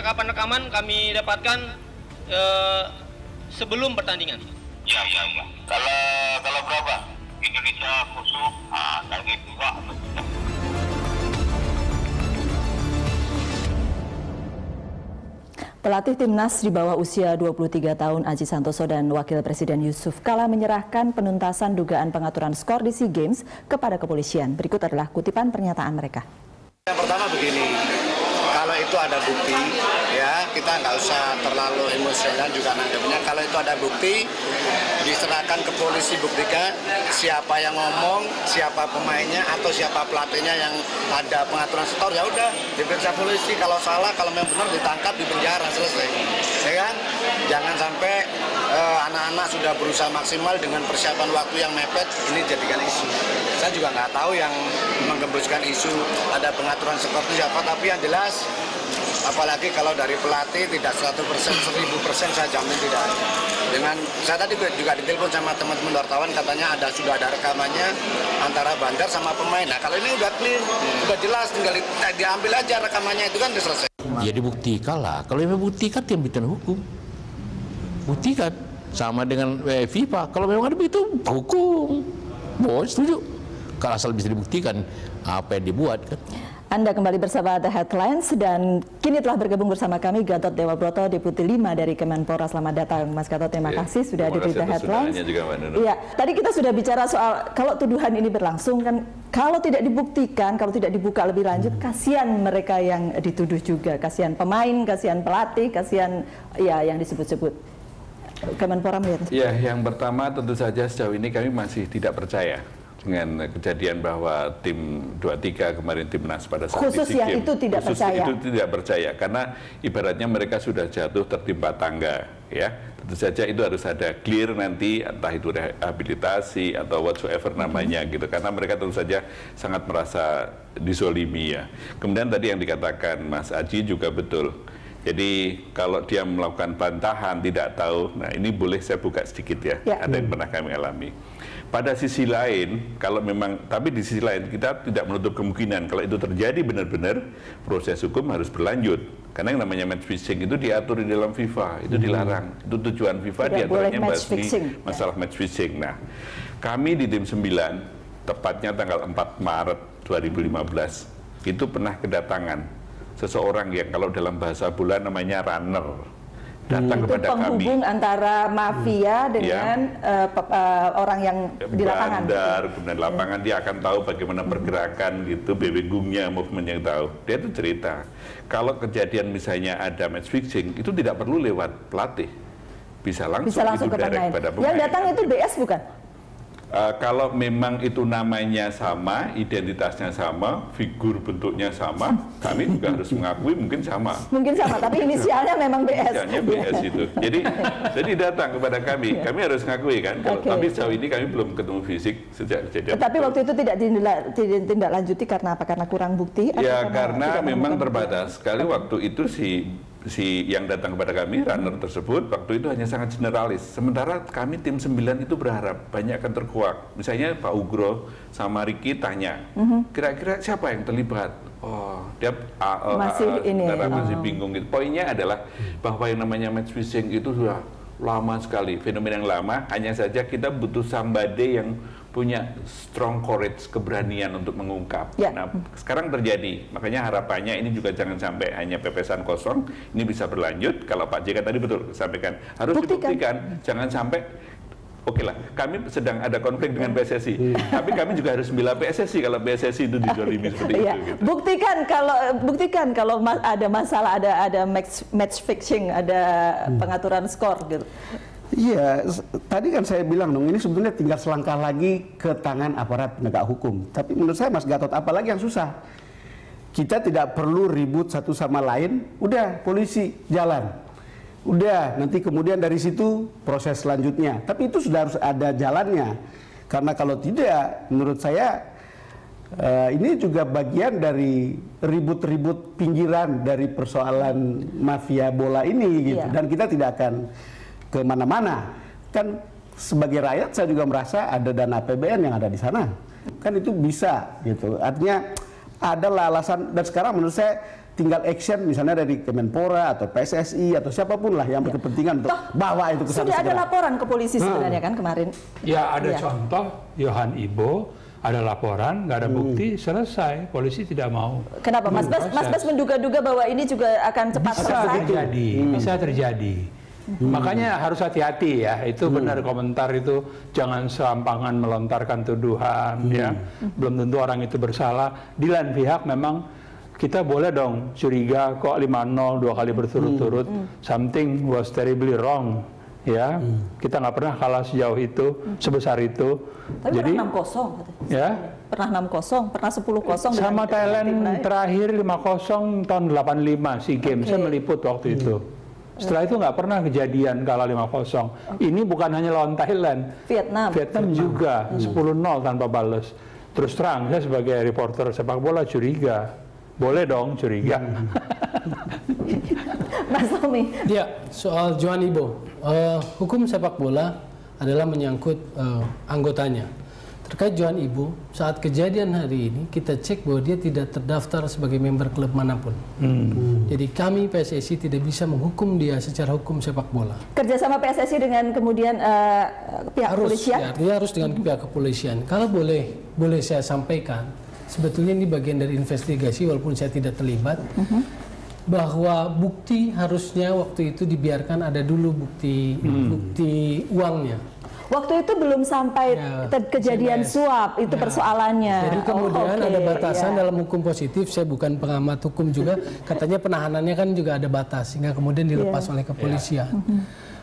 rekaman-rekaman kami dapatkan sebelum pertandingan. Ya. Kalau berapa? Indonesia khusus, lagi juga. Pelatih Timnas di bawah usia 23 tahun Aji Santoso dan Wakil Presiden Yusuf Kala menyerahkan penuntasan dugaan pengaturan skor di SEA Games kepada kepolisian. Berikut adalah kutipan pernyataan mereka. Yang pertama begini, kalau itu ada bukti, ya kita nggak usah terlalu emosional juga nanggapnya. Kalau itu ada bukti, diserahkan ke polisi, buktikan siapa yang ngomong, siapa pemainnya atau siapa pelatihnya yang ada pengaturan skor, ya udah diperiksa polisi. Kalau salah, kalau memang benar ditangkap, dipenjara, selesai. Ya kan? Jangan sampai anak-anak sudah berusaha maksimal dengan persiapan waktu yang mepet, ini jadikan isu. Saya juga nggak tahu yang menggembuskan isu ada pengaturan skor itu siapa, tapi yang jelas apalagi kalau dari pelatih tidak 100%, 1000% saya jamin tidak. Dengan saya tadi juga ditelepon sama teman-teman wartawan, katanya sudah ada rekamannya antara Bandar sama pemain. Nah kalau ini udah clear, udah jelas, tinggal diambil aja rekamannya, itu kan udah selesai. Ya dibuktikan lah, kalau memang buktikan dia bikin hukum, buktikan sama dengan FIFA. Kalau memang ada itu hukum, boleh setuju. Kalau asal bisa dibuktikan apa yang dibuat kan. Anda kembali bersama The Headlines dan kini telah bergabung bersama kami Gatot Dewa Broto, Deputi 5 dari Kemenpora. Selamat datang Mas Gatot, terima kasih sudah di The Headlines. Iya, tadi kita sudah bicara soal kalau tuduhan ini berlangsung kan, kalau tidak dibuktikan, kalau tidak dibuka lebih lanjut, kasihan mereka yang dituduh juga, kasihan pemain, kasihan pelatih, kasihan ya yang disebut-sebut. Kemenpora melihat. Ya, yang pertama tentu saja sejauh ini kami masih tidak percaya dengan kejadian bahwa tim 23 kemarin Timnas pada saat khusus yang game, itu tidak khusus percaya. Itu tidak percaya karena ibaratnya mereka sudah jatuh tertimpa tangga, ya. Tentu saja itu harus ada clear nanti, entah itu rehabilitasi atau whatsoever namanya gitu, karena mereka tentu saja sangat merasa dizolimi ya. Kemudian tadi yang dikatakan Mas Aji juga betul. Jadi kalau dia melakukan bantahan tidak tahu, nah ini boleh saya buka sedikit ya, ada yang pernah kami alami. Pada sisi lain, kalau memang, tapi di sisi lain kita tidak menutup kemungkinan kalau itu terjadi benar-benar proses hukum harus berlanjut. Karena yang namanya match fixing itu diatur di dalam FIFA, itu dilarang. Itu tujuan FIFA diantaranya masalah match fixing. Nah, kami di tim 9, tepatnya tanggal 4 Maret 2015, itu pernah kedatangan seseorang yang kalau dalam bahasa bola namanya runner. Datang kepada kami. Penghubung antara mafia dengan orang yang di lapangan. Bandar, kemudian lapangan dia akan tahu bagaimana pergerakan gitu, bebegungnya, movement yang tahu. Dia itu cerita, kalau kejadian misalnya ada match fixing, itu tidak perlu lewat pelatih. Bisa langsung ke pemain. pada pemain. Yang datang itu BS bukan? Kalau memang itu namanya sama, identitasnya sama, figur bentuknya sama, kami juga harus mengakui mungkin sama. Mungkin sama, tapi inisialnya memang BS. Inisialnya BS itu. Jadi datang kepada kami harus mengakui kan. Tapi sejauh ini kami belum ketemu fisik sejak kejadian. Tapi waktu itu tidak ditindaklanjuti karena apa? Karena kurang bukti? Ya karena memang terbatas. Sekali waktu itu si yang datang kepada kami, runner tersebut, waktu itu hanya sangat generalis. Sementara kami tim 9 itu berharap banyak akan terkuak. Misalnya Pak Ugro sama Ricky tanya, kira-kira siapa yang terlibat? Oh, dia masih bingung gitu. Poinnya adalah bahwa yang namanya match fixing itu sudah lama sekali, fenomena yang lama. Hanya saja kita butuh somebody yang punya strong courage, keberanian untuk mengungkap. Nah, sekarang terjadi. Makanya harapannya ini juga jangan sampai hanya pepesan kosong. Ini bisa berlanjut. Kalau Pak JK tadi betul sampaikan, harus dibuktikan. Jangan sampai, oke lah, kami sedang ada konflik dengan PSSI. Tapi kami juga harus membela PSSI kalau PSSI itu dizolimi seperti itu. Gitu. Buktikan kalau ada masalah, ada match fixing, ada pengaturan skor gitu. Iya, tadi kan saya bilang dong, ini sebetulnya tinggal selangkah lagi ke tangan aparat penegak hukum. Tapi menurut saya Mas Gatot, apalagi yang susah? Kita tidak perlu ribut satu sama lain, udah polisi jalan. Udah, nanti kemudian dari situ proses selanjutnya. Tapi itu sudah harus ada jalannya. Karena kalau tidak, menurut saya ini juga bagian dari ribut-ribut pinggiran dari persoalan mafia bola ini gitu. Dan kita tidak akan kemana-mana. Kan sebagai rakyat saya juga merasa ada dana APBN yang ada di sana. Kan itu bisa gitu. Artinya adalah alasan, dan sekarang menurut saya tinggal action misalnya dari Kemenpora atau PSSI atau siapapun lah yang berkepentingan untuk bawa itu ke sana. Sudah ada laporan ke polisi sebenarnya kan kemarin? Ya ada contoh Yohan Ibo, ada laporan, nggak ada bukti, selesai. Polisi tidak mau. Kenapa Mas Bas menduga-duga bahwa ini juga akan cepat selesai? Bisa terjadi. Makanya harus hati-hati ya. Itu benar komentar itu, jangan serampangan melontarkan tuduhan ya. Belum tentu orang itu bersalah. Di lain pihak memang kita boleh dong curiga kok 5-0 2 kali berturut-turut, something was terribly wrong. Ya, kita nggak pernah kalah sejauh itu, sebesar itu. Tapi jadi, pernah 6-0, ya, pernah 6-0, pernah 10-0. Sama Thailand terakhir 5-0 tahun 85 SEA Games, saya meliput waktu itu. Setelah itu nggak pernah kejadian kalah 5-0. Ini bukan hanya lawan Thailand, Vietnam juga 10-0 tanpa balas. Terus terang, saya sebagai reporter sepak bola curiga. Boleh dong curiga. Mas Tommy. Ya, soal Yohan Ibo. Hukum sepak bola adalah menyangkut anggotanya. Terkait Yohan Ibo, saat kejadian hari ini kita cek bahwa dia tidak terdaftar sebagai member klub manapun. Jadi kami PSSI tidak bisa menghukum dia secara hukum sepak bola. Kerjasama PSSI dengan kemudian pihak kepolisian? Ya, dia harus dengan pihak kepolisian. Kalau boleh saya sampaikan, sebetulnya ini bagian dari investigasi walaupun saya tidak terlibat. Bahwa bukti harusnya waktu itu dibiarkan ada dulu bukti uangnya. Waktu itu belum sampai kejadian suap, itu persoalannya. Jadi kemudian ada batasan dalam hukum positif, saya bukan pengamat hukum juga, katanya penahanannya kan juga ada batas, sehingga kemudian dilepas oleh kepolisian.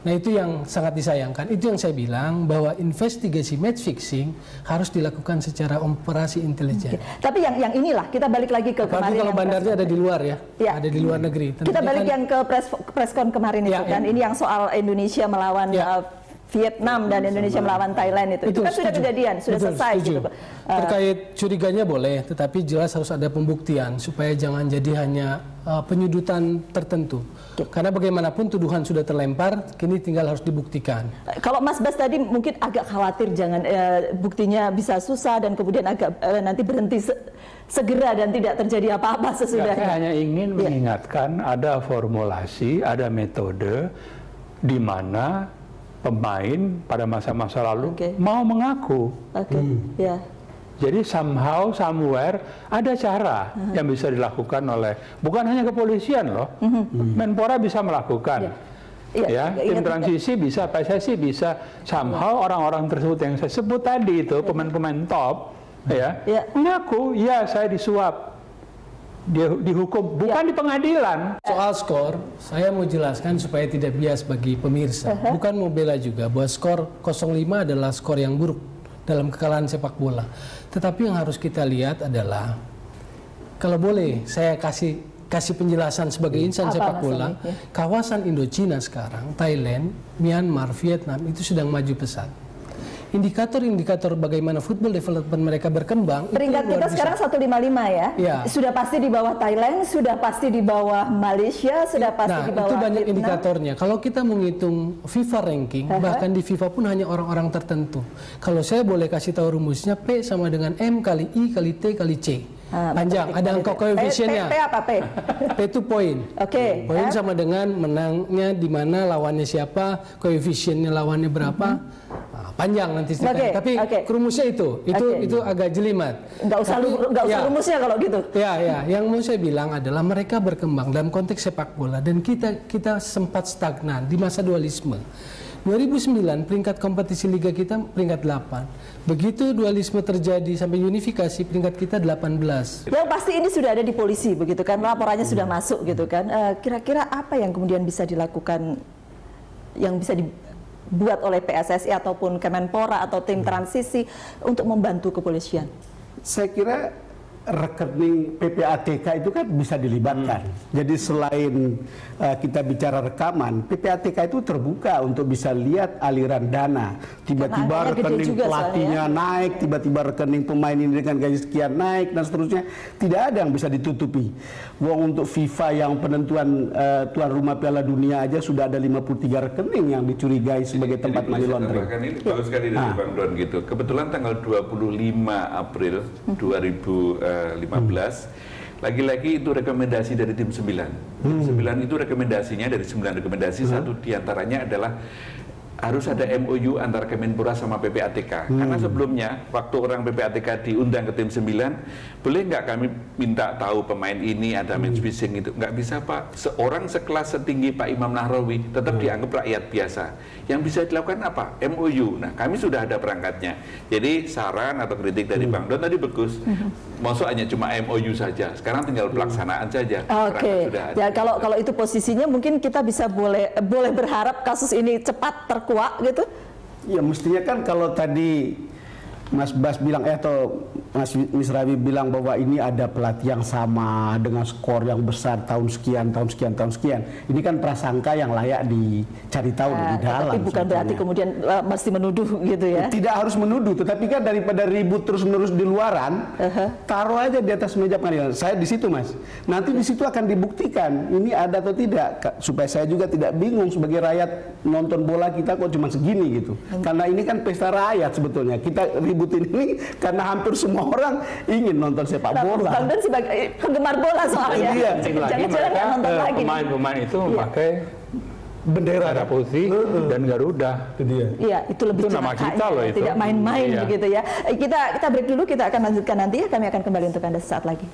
Nah itu yang sangat disayangkan, itu yang saya bilang bahwa investigasi match fixing harus dilakukan secara operasi intelijen. Tapi yang inilah, kita balik lagi ke kemarin. Kalau bandarnya ada di luar ya, ada di luar negeri. Kita balik yang ke preskon kemarin itu kan, ini yang soal Indonesia melawan Vietnam dan Indonesia melawan Thailand itu kan sudah kejadian, sudah selesai gitu. Terkait curiganya boleh, tetapi jelas harus ada pembuktian supaya jangan jadi hanya penyudutan tertentu. Karena bagaimanapun tuduhan sudah terlempar, kini tinggal harus dibuktikan. Kalau Mas Bas tadi mungkin agak khawatir jangan buktinya bisa susah dan kemudian agak nanti berhenti segera dan tidak terjadi apa-apa sesudahnya. Saya hanya ingin mengingatkan ada formulasi, ada metode di mana pemain pada masa-masa lalu mau mengaku. Jadi somehow, somewhere ada cara yang bisa dilakukan oleh, bukan hanya kepolisian loh, Menpora bisa melakukan. Tim transisi bisa, PSSI bisa, somehow orang-orang tersebut yang saya sebut tadi itu, pemain-pemain top, mengaku, ya saya disuap. Dia dihukum, bukan di pengadilan. Soal skor, saya mau jelaskan supaya tidak bias bagi pemirsa. Bukan mau bela juga bahwa skor 0-5 adalah skor yang buruk dalam kekalahan sepak bola. Tetapi yang harus kita lihat adalah, kalau boleh saya kasih penjelasan sebagai insan sepak bola, kawasan Indochina sekarang, Thailand, Myanmar, Vietnam itu sedang maju pesat. Indikator-indikator bagaimana football development mereka berkembang. Peringkat kita sekarang 155 ya? Sudah pasti di bawah Thailand, sudah pasti di bawah Malaysia, sudah pasti di bawah itu banyak Vietnam. indikatornya. Kalau kita menghitung FIFA ranking, bahkan di FIFA pun hanya orang-orang tertentu. Kalau saya boleh kasih tahu rumusnya, P sama dengan M kali I kali T kali C. Panjang, ada angka koefisiennya. P apa P? P itu poin. Poin sama dengan menangnya di mana, lawannya siapa, koefisiennya lawannya berapa. Panjang nanti tapi rumusnya itu agak jelimat. Nggak usah rumusnya kalau gitu. Yang mau saya bilang adalah mereka berkembang dalam konteks sepak bola dan kita sempat stagnan di masa dualisme. 2009 peringkat kompetisi liga kita peringkat 8. Begitu dualisme terjadi sampai unifikasi peringkat kita 18. Yang pasti ini sudah ada di polisi begitu kan, laporannya sudah masuk gitu kan. Kira-kira apa yang kemudian bisa dilakukan, yang bisa dibuat oleh PSSI ataupun Kemenpora atau tim transisi untuk membantu kepolisian? Saya kira rekening PPATK itu kan bisa dilibatkan. Jadi selain kita bicara rekaman, PPATK itu terbuka untuk bisa lihat aliran dana. Tiba-tiba rekening pelatihnya naik, tiba-tiba rekening pemain ini dengan gaji sekian naik dan seterusnya. Tidak ada yang bisa ditutupi. Wong untuk FIFA yang penentuan tuan rumah Piala Dunia aja sudah ada 53 rekening yang dicurigai sebagai tempat money laundering. Ini bagus sekali dari Bang Don gitu. Kebetulan tanggal 25 April 2015 Lagi-lagi itu rekomendasi dari tim 9. Tim 9 itu rekomendasinya dari 9 rekomendasi, satu diantaranya adalah harus ada MOU antara Kemenpora sama PPATK. Karena sebelumnya, waktu orang PPATK diundang ke tim 9, boleh nggak kami minta tahu pemain ini ada match fixing itu? Nggak bisa Pak. Seorang sekelas setinggi Pak Imam Nahrawi tetap dianggap rakyat biasa. Yang bisa dilakukan apa? MOU. Nah, kami sudah ada perangkatnya. Jadi saran atau kritik dari Bang Don tadi bagus. Maksud hanya cuma MOU saja. Sekarang tinggal pelaksanaan saja. Oke. Ya kalau itu posisinya mungkin kita bisa boleh berharap kasus ini cepat terkuak gitu. Ya mestinya kan kalau tadi Mas Bas bilang atau Mas Misrawi bilang bahwa ini ada pelatih yang sama dengan skor yang besar tahun sekian. Ini kan prasangka yang layak dicari tahu lebih dalam. Tapi bukan berarti kemudian mesti menuduh gitu ya. Tidak harus menuduh, tetapi kan daripada ribut terus-menerus di luaran, taruh aja di atas meja pengadilan. Saya di situ, Mas. Nanti di situ akan dibuktikan ini ada atau tidak, supaya saya juga tidak bingung sebagai rakyat nonton bola kita kok cuma segini gitu. Karena ini kan pesta rakyat sebetulnya. Kita ributin ini karena hampir semua orang ingin nonton sepak bola. Bang Dan sebagai penggemar bola soalnya. Iya. Jangan-jangan nonton lagi. Pemain-pemain itu memakai bendera putih dan Garuda. Iya, itu lebih nama kita loh itu. Tidak main-main begitu ya. Kita break dulu, kita akan lanjutkan nanti ya. Kami akan kembali untuk Anda sesaat lagi.